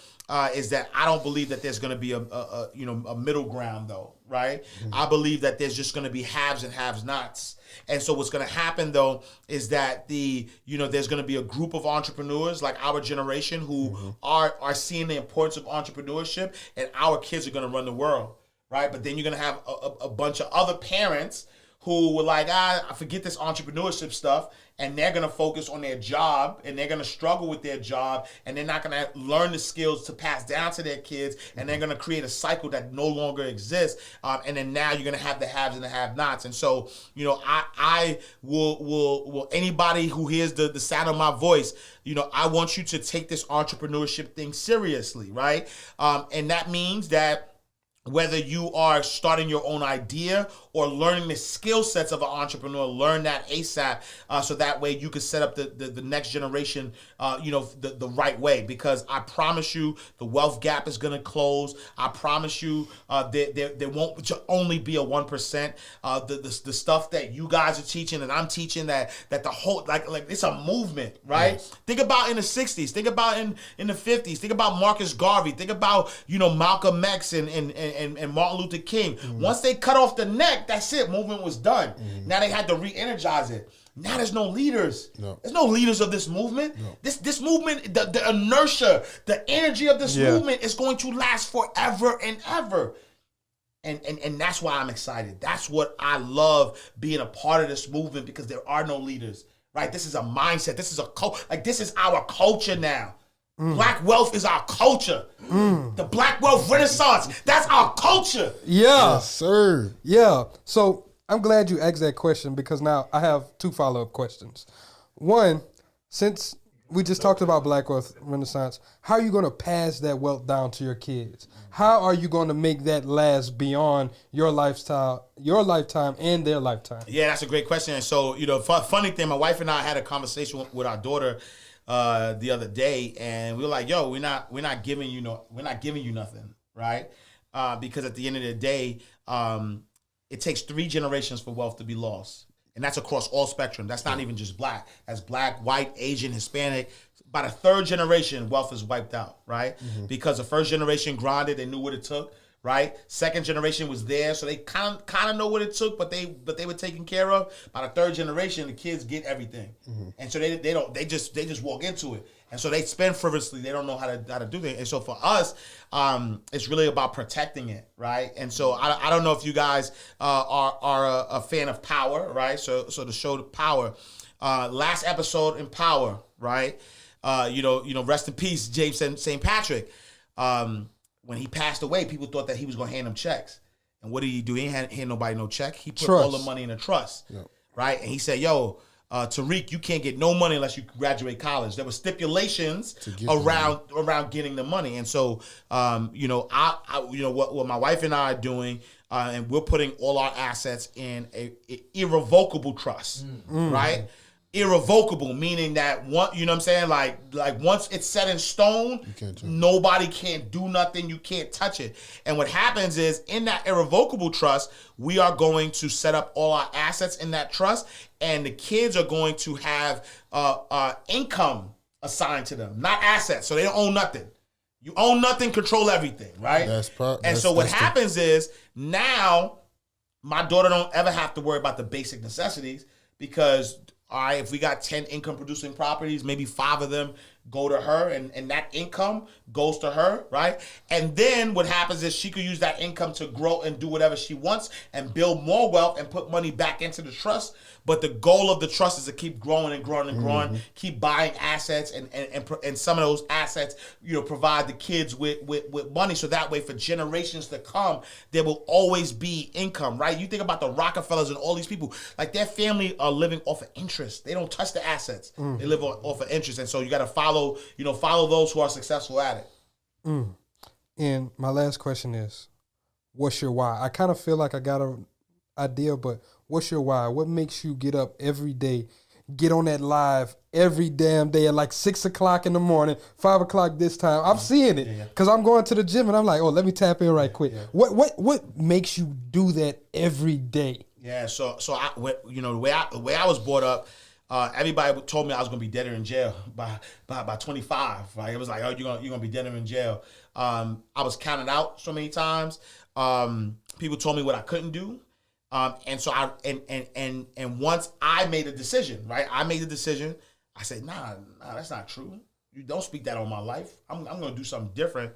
is that I don't believe that there's going to be a middle ground though. Right? Mm-hmm. I believe that there's just going to be haves and have-nots. And so what's going to happen, though, is that there's going to be a group of entrepreneurs like our generation who are seeing the importance of entrepreneurship, and our kids are going to run the world, right? But then you're going to have a bunch of other parents who were like, I forget this entrepreneurship stuff, and they're going to focus on their job, and they're going to struggle with their job, and they're not going to learn the skills to pass down to their kids, and they're going to create a cycle that no longer exists. And then now you're going to have the haves and the have-nots. And so, you know, I will anybody who hears the sound of my voice, you know, I want you to take this entrepreneurship thing seriously, right? And that means that whether you are starting your own idea or learning the skill sets of an entrepreneur, learn that ASAP, so that way you can set up the next generation, the right way. Because I promise you, the wealth gap is going to close. I promise you, there won't only be a 1%. The stuff that you guys are teaching and I'm teaching, that the whole like it's a movement, right? Yes. Think about in the 60s. Think about in the 50s. Think about Marcus Garvey. Think about Malcolm X and Martin Luther King. Mm-hmm. Once they cut off the neck, that's it. Movement was done. Mm-hmm. Now they had to re-energize it. Now there's no leaders. No. There's no leaders of this movement. No. This movement, the inertia, the energy of this movement is going to last forever and ever. And that's why I'm excited. That's what I love being a part of this movement, because there are no leaders, right? This is a mindset. This is this is our culture now. Black wealth is our culture. The Black Wealth Renaissance, that's our culture. Yeah. Yes, sir. Yeah. So I'm glad you asked that question, because now I have two follow-up questions. One, since we just talked about Black Wealth Renaissance. How are you going to pass that wealth down to your kids? How are you going to make that last beyond your lifetime and their lifetime? Yeah, that's a great question. And so, funny thing, my wife and I had a conversation with our daughter the other day, and we were like, "Yo, we're not giving you nothing, right? Because at the end of the day, it takes 3 generations for wealth to be lost." And that's across all spectrum. That's not even just black. That's black, white, Asian, Hispanic. By the 3rd generation, wealth is wiped out, right? Mm-hmm. Because the 1st generation grinded, they knew what it took, right? 2nd generation was there, so they kind of know what it took, but they were taken care of. By the 3rd generation, the kids get everything, and so they just walk into it, and so they spend frivolously. They don't know how to do that, and so for us, it's really about protecting it, right? And so I don't know if you guys are a fan of Power, right? So the show Power, last episode in Power, right? Rest in peace, James St. Patrick. When he passed away, people thought that he was going to hand them checks. And what did he do? He didn't hand nobody no check. He put all the money in a trust, right? And he said, yo, Tariq, you can't get no money unless you graduate college. There were stipulations around getting the money. And so, what my wife and I are doing, and we're putting all our assets in a irrevocable trust, right? Irrevocable, meaning that one, you know what I'm saying? Like once it's set in stone, nobody can't do nothing. You can't touch it. And what happens is in that irrevocable trust, we are going to set up all our assets in that trust, and the kids are going to have income assigned to them, not assets. So they don't own nothing. You own nothing, control everything, right? So what happens is now my daughter don't ever have to worry about the basic necessities because, all right, if we got 10 income-producing properties, maybe 5 of them go to her, and that income goes to her, right? And then what happens is she could use that income to grow and do whatever she wants and build more wealth and put money back into the trust. But the goal of the trust is to keep growing and growing and growing, keep buying assets, and some of those assets, provide the kids with money. So that way, for generations to come, there will always be income, right? You think about the Rockefellers and all these people, like their family are living off of interest. They don't touch the assets. They live off of interest. And so you got to follow those who are successful at it. And my last question is, what's your why? I kind of feel like I got an idea, but what's your why? What makes you get up every day, get on that live every damn day at like 6 o'clock in the morning, 5 o'clock this time? I'm seeing it because I'm going to the gym and I'm like, oh, let me tap in right quick. What makes you do that every day? Yeah, so the way I was brought up, everybody told me I was gonna be dead or in jail by 25. Right? It was like, oh, you're gonna be dead or in jail. I was counted out so many times. People told me what I couldn't do. And so and once I made a decision, right? I said, nah, that's not true. You don't speak that on my life. I'm gonna do something different.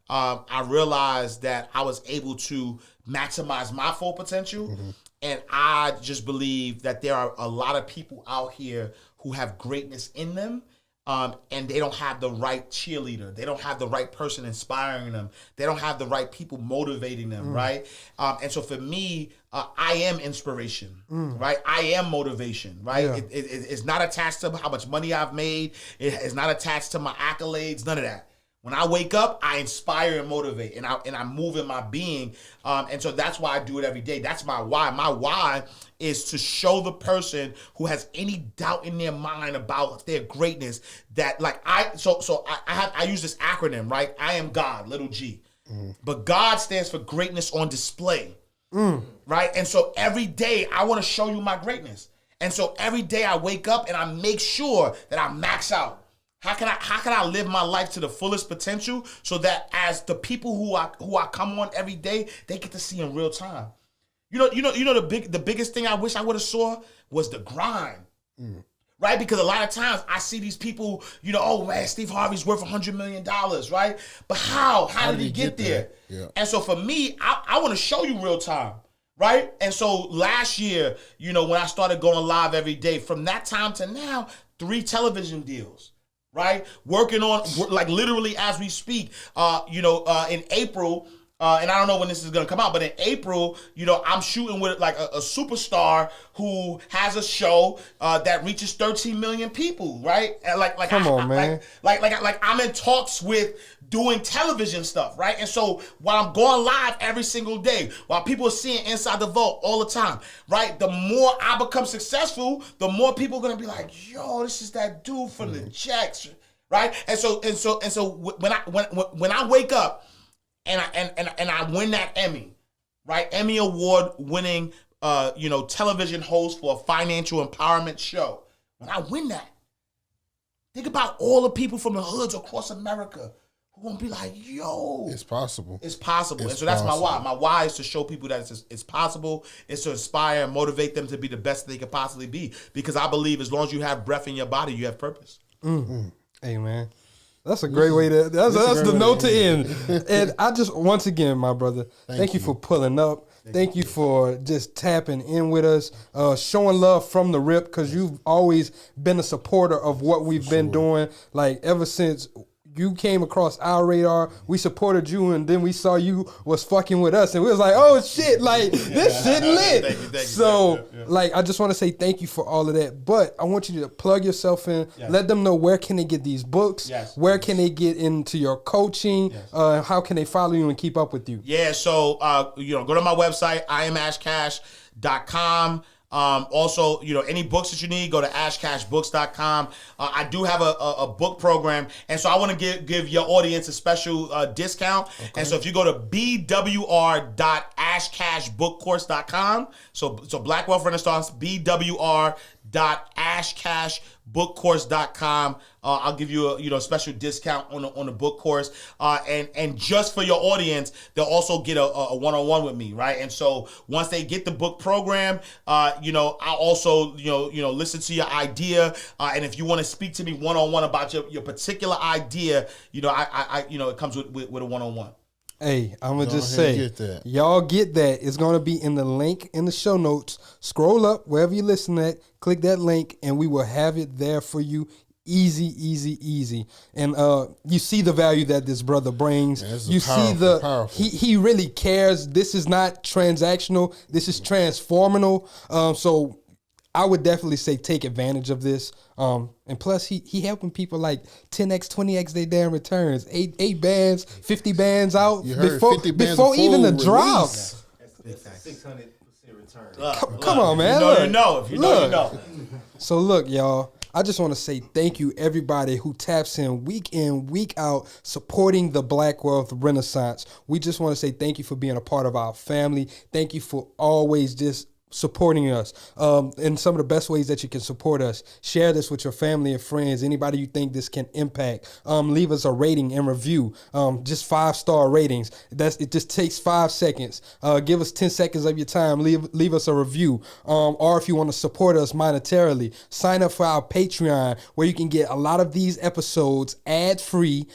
I realized that I was able to maximize my full potential. And I just believe that there are a lot of people out here who have greatness in them, and they don't have the right cheerleader. They don't have the right person inspiring them. They don't have the right people motivating them, right? And so for me, I am inspiration, right? I am motivation, right? Yeah. It's not attached to how much money I've made. It's not attached to my accolades, none of that. When I wake up, I inspire and motivate, and I move in my being, and so that's why I do it every day. That's my why. My why is to show the person who has any doubt in their mind about their greatness that, like, I use this acronym, right? I am God, little g, but God stands for greatness on display, right? And so every day I want to show you my greatness, and so every day I wake up and I make sure that I max out. How can I live my life to the fullest potential so that as the people who I come on every day, they get to see in real time. The biggest thing I wish I would have saw was the grind. Right? Because a lot of times I see these people, oh man, Steve Harvey's worth $100 million, right? But how did he get there? Yeah. And so for me, I want to show you real time. Right? And so last year, when I started going live every day, from that time to now, 3 television deals. Right? Working on, like, literally as we speak, in April, and I don't know when this is gonna come out, but in April, I'm shooting with like a superstar who has a show that reaches 13 million people, right? And Come on, man. Like I'm in talks with doing television stuff, right? And so while I'm going live every single day, while people are seeing Inside the Vault all the time, right? The more I become successful, the more people are gonna be like, yo, this is that dude from the Jacks, right? And so when I wake up and I win that Emmy, right? Emmy Award winning television host for a financial empowerment show. When I win that, think about all the people from the hoods across America who gonna be like, yo, It's possible. it's possible. It's And so that's my why. possible. My why is to show people that it's possible. It's to inspire and motivate them to be the best they could possibly be. Because I believe as long as you have breath in your body, you have purpose. Hey, man. That's a great way to. That's the note to end. And I just, once again, my brother, thank you for pulling up. Thank you for just tapping in with us, showing love from the rip, because you've always been a supporter of what we've been doing. Like, ever since you came across our radar, we supported you, and then we saw you was fucking with us, and we was like, oh shit, like this shit lit. Thank you. So, like, I just want to say thank you for all of that. But I want you to plug yourself in. Yes. Let them know where can they get these books. Yes. Where can they get into your coaching? How can they follow you and keep up with you? Yeah, so go to my website, iamashcash.com. Also, any books that you need, go to ashcashbooks.com. I do have a book program, and so I want to give your audience a special discount. Okay. And so if you go to bwr.ashcashbookcourse.com, so Black Wealth Renaissance, bwr.ashcashbookcourse.com. I'll give you a special discount on the book course, and just for your audience, they'll also get a one-on-one with me, right? And so once they get the book program, I'll also listen to your idea, and if you want to speak to me one-on-one about your particular idea, it comes with a one-on-one. Hey, I'm going to just ahead and say, get that. y'all get that. It's going to be in the link in the show notes. Scroll up wherever you listen at, click that link, and we will have it there for you. Easy. And you see the value that this brother brings. Yeah, you see powerful. he really cares. This is not transactional. This is transformational. So I would definitely say take advantage of this. And plus, he helping people like 10x, 20x their damn returns. 8 bands, 50 bands out You heard before 50 bands before of even the full drop. release. That's a 600% return. Come on, man. If you know, Look. you know. So look, y'all, I just want to say thank you, everybody who taps in, week out, supporting the Black Wealth Renaissance. We just want to say thank you for being a part of our family. Thank you for always just supporting us. And some of the best ways that you can support us, share this with your family and friends, anybody you think this can impact. Leave us a rating and review, just 5-star ratings. It just takes 5 seconds. Give us 10 seconds of your time, leave us a review. Or if you want to support us monetarily, sign up for our Patreon, where you can get a lot of these episodes ad-free,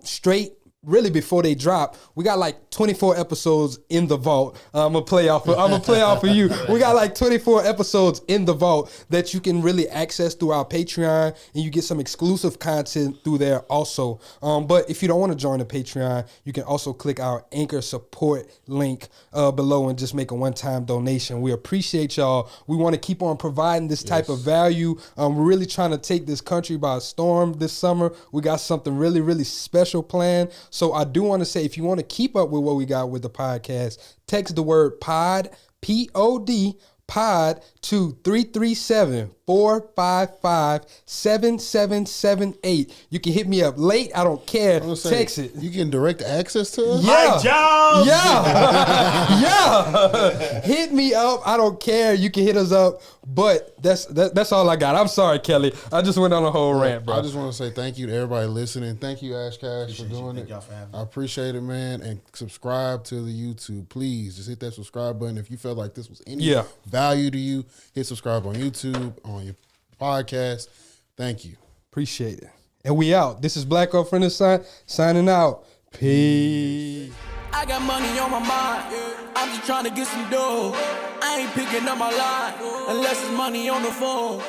straight really before they drop. We got like 24 episodes in the vault. I'm gonna play off of you. We got like 24 episodes in the vault that you can really access through our Patreon, and you get some exclusive content through there also. But if you don't want to join the Patreon, you can also click our Anchor support link below and just make a one-time donation. We appreciate y'all. We want to keep on providing this type of value. We're really trying to take this country by storm this summer. We got something really, really special planned. So I do want to say, if you want to keep up with what we got with the podcast, text the word POD, P-O-D, POD to 337-455-7778. You can hit me up late. I don't care. Text it. You get direct access to us? Mike Jones! Yeah. Hit me up. I don't care. You can hit us up. But that's all I got. I'm sorry, Kelly. I just went on a whole rant, bro. I just want to say thank you to everybody listening. Thank you, Ash Cash, for doing Thank it. y'all for having me. I appreciate it, man. And subscribe to the YouTube. Please just hit that subscribe button. If you felt like this was any value to you, hit subscribe on YouTube, on your podcast. Thank you. Appreciate it. And we out. This is Black Wealth Renaissance signing out. Peace. I got money on my mind. I'm just trying to get some dough. I ain't picking up my line unless it's money on the phone.